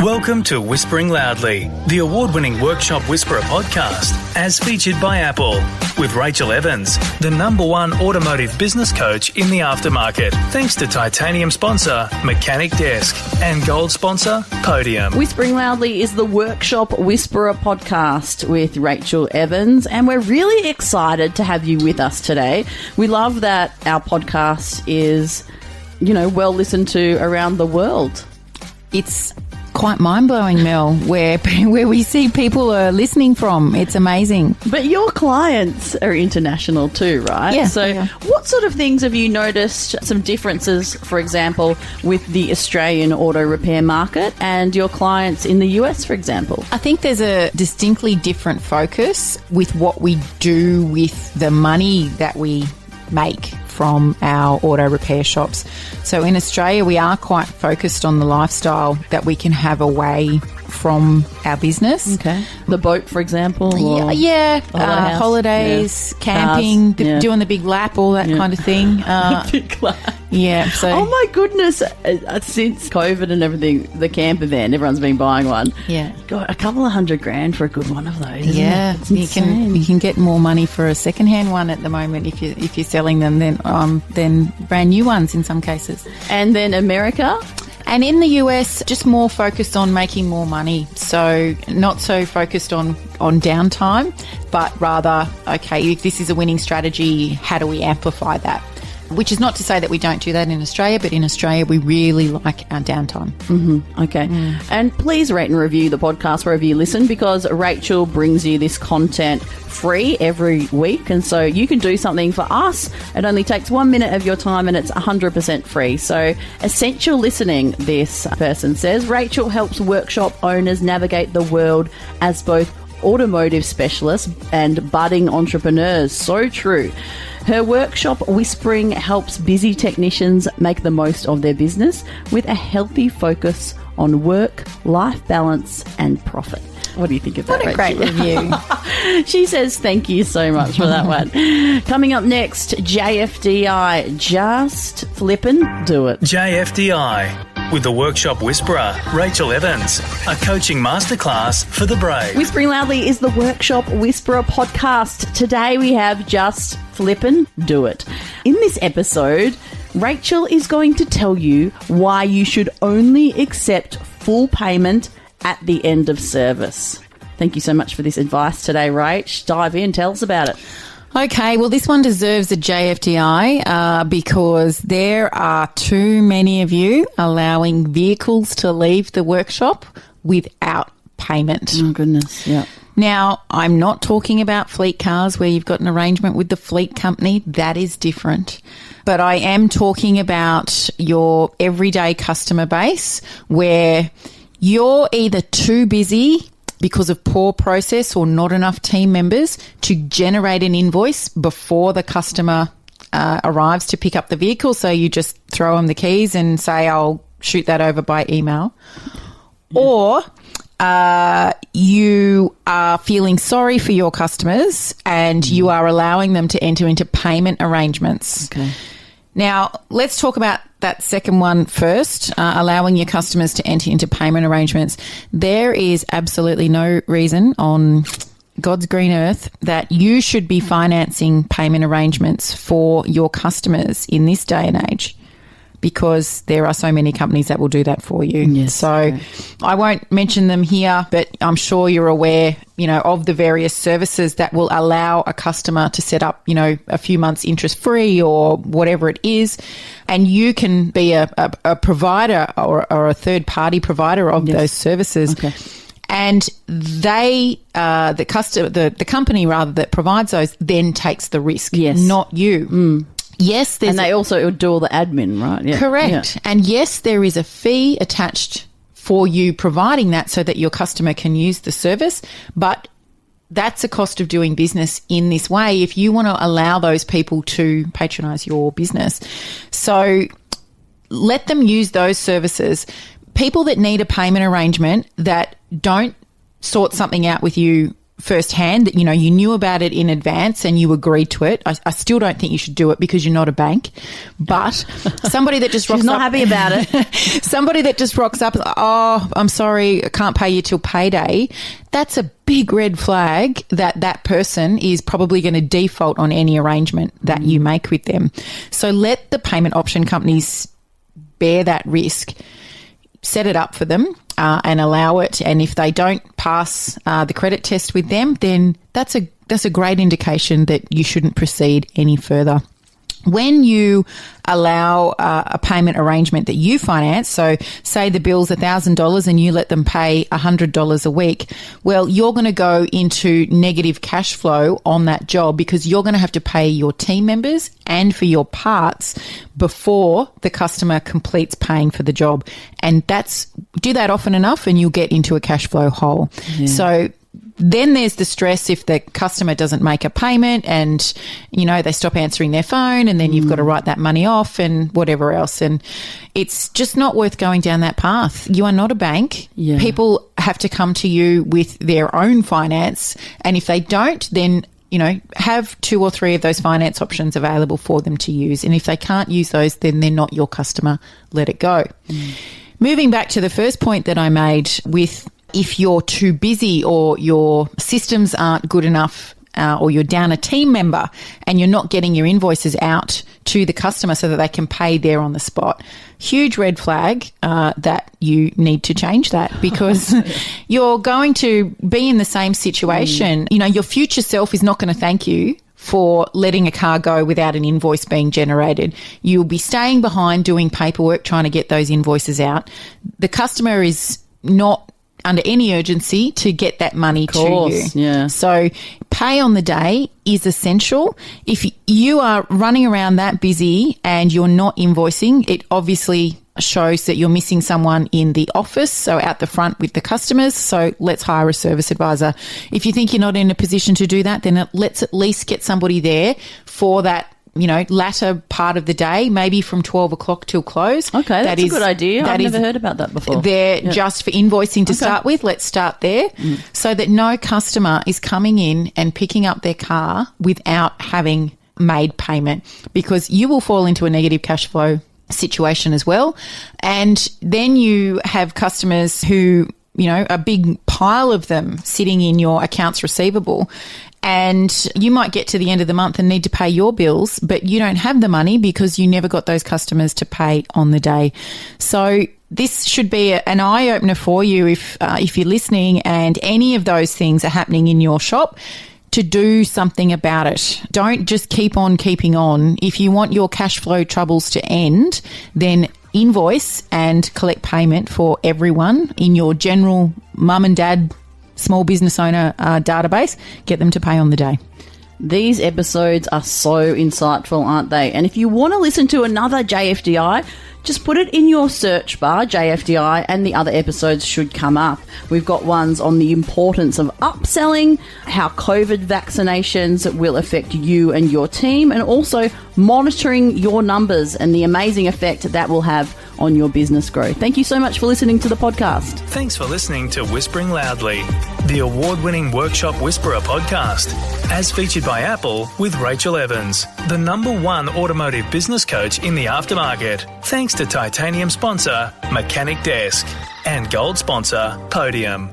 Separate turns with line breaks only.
Welcome to Whispering Loudly, the award-winning Workshop Whisperer podcast, as featured by Apple, with Rachael Evans, the #1 automotive business coach in the aftermarket, thanks to titanium sponsor Mechanic Desk and gold sponsor Podium.
Whispering Loudly is the Workshop Whisperer podcast with Rachael Evans, and we're really excited to have you with us today. We love that our podcast is, well listened to around the world.
It's quite mind-blowing, Mel, where we see people are listening from. It's amazing.
But your clients are international too, right?
Yeah.
So what sort of things have you noticed, some differences, for example, with the Australian auto repair market and your clients in the US, for example?
I think there's a distinctly different focus with what we do with the money that we make from our auto repair shops. So in Australia, we are quite focused on the lifestyle that we can have away from our business.
Okay. The boat, for example?
Holidays, camping, doing the big lap, all that kind of thing.
Big lap.
Yeah. So.
Oh my goodness. Since COVID and everything, the camper van, everyone's been buying one.
Yeah.
Got a couple of $100,000 for a good one of those.
Yeah. You can get more money for a second-hand one at the moment if you're selling them than brand new ones in some cases.
And then America?
And in the US, just more focused on making more money. So not so focused on downtime, but rather, okay, if this is a winning strategy, how do we amplify that? Which is not to say that we don't do that in Australia, but in Australia, we really like our downtime.
Mm-hmm. Okay. And please rate and review the podcast wherever you listen, because Rachael brings you this content free every week. And so you can do something for us. It only takes 1 minute of your time and it's 100% free. So essential listening, this person says. Rachael helps workshop owners navigate the world as both automotive specialists and budding entrepreneurs. So true. Her workshop whispering helps busy technicians make the most of their business with a healthy focus on work, life balance and profit. What do you think of that,
What a great review.
She says thank you so much for that one. Coming up next, JFDI. Just flippin' do it.
JFDI, with the Workshop Whisperer, Rachael Evans, a coaching masterclass for the brave.
Whispering Loudly is the Workshop Whisperer podcast. Today we have Just Flippin' Do It. In this episode, Rachael is going to tell you why you should only accept full payment at the end of service. Thank you so much for this advice today, Rach. Dive in, tell us about it.
Okay, well, this one deserves a JFDI because there are too many of you allowing vehicles to leave the workshop without payment.
Oh, goodness, yeah.
Now, I'm not talking about fleet cars where you've got an arrangement with the fleet company. That is different. But I am talking about your everyday customer base where you're either too busy because of poor process or not enough team members to generate an invoice before the customer arrives to pick up the vehicle. So you just throw them the keys and say, I'll shoot that over by email. Yeah. Or you are feeling sorry for your customers and you are allowing them to enter into payment arrangements. Okay. Now, let's talk about that second one first, allowing your customers to enter into payment arrangements. There is absolutely no reason on God's green earth that you should be financing payment arrangements for your customers in this day and age, because there are so many companies that will do that for you.
Yes,
so
okay.
I won't mention them here, but I'm sure you're aware, of the various services that will allow a customer to set up, a few months interest free or whatever it is. And you can be a provider or a third party provider of those services. Okay. And they, the company rather that provides those then takes the risk, not you. Mm. Yes,
and they also do all the admin, right? Yeah.
Correct. Yeah. And yes, there is a fee attached for you providing that so that your customer can use the service, but that's a cost of doing business in this way if you want to allow those people to patronise your business. So let them use those services. People that need a payment arrangement that don't sort something out with you firsthand that, you knew about it in advance and you agreed to it, I still don't think you should do it because you're not a bank. But somebody that just rocks
She's not
up,
happy about it.
somebody that just rocks up, oh, I'm sorry, I can't pay you till payday. That's a big red flag that person is probably going to default on any arrangement that you make with them. So let the payment option companies bear that risk. Set it up for them and allow it. And if they don't pass the credit test with them, then that's a great indication that you shouldn't proceed any further. When you allow a payment arrangement that you finance, so say the bill's $1,000 and you let them pay $100 a week, well, you're going to go into negative cash flow on that job because you're going to have to pay your team members and for your parts before the customer completes paying for the job. And do that often enough and you'll get into a cash flow hole. Yeah. So then there's the stress if the customer doesn't make a payment and, they stop answering their phone and then you've got to write that money off and whatever else. And it's just not worth going down that path. You are not a bank. Yeah. People have to come to you with their own finance. And if they don't, then, have 2 or 3 of those finance options available for them to use. And if they can't use those, then they're not your customer. Let it go. Moving back to the first point that I made with if you're too busy or your systems aren't good enough or you're down a team member and you're not getting your invoices out to the customer so that they can pay there on the spot, huge red flag that you need to change that because you're going to be in the same situation. Your future self is not going to thank you for letting a car go without an invoice being generated. You'll be staying behind doing paperwork, trying to get those invoices out. The customer is not under any urgency to get that money to you.
Yeah.
So pay on the day is essential. If you are running around that busy and you're not invoicing, it obviously shows that you're missing someone in the office, so out the front with the customers. So let's hire a service advisor. If you think you're not in a position to do that, then let's at least get somebody there for that latter part of the day, maybe from 12 o'clock till close.
Okay, that's a good idea. I've never heard about that before.
They're just for invoicing to start with. Let's start there so that no customer is coming in and picking up their car without having made payment because you will fall into a negative cash flow situation as well. And then you have customers who, a big pile of them sitting in your accounts receivable. And you might get to the end of the month and need to pay your bills, but you don't have the money because you never got those customers to pay on the day. So this should be an eye-opener for you if you're listening and any of those things are happening in your shop, to do something about it. Don't just keep on keeping on. If you want your cash flow troubles to end, then invoice and collect payment for everyone in your general mum and dad small business owner database. Get them to pay on the day.
These episodes are so insightful, aren't they? And if you want to listen to another JFDI, just put it in your search bar, JFDI, and the other episodes should come up. We've got ones on the importance of upselling, how COVID vaccinations will affect you and your team, and also monitoring your numbers and the amazing effect that will have on your business growth. Thank you so much for listening to the podcast.
Thanks for listening to Whispering Loudly, the award-winning Workshop Whisperer podcast, as featured by Apple with Rachael Evans, the #1 automotive business coach in the aftermarket. Thanks to titanium sponsor Mechanic Desk and gold sponsor Podium.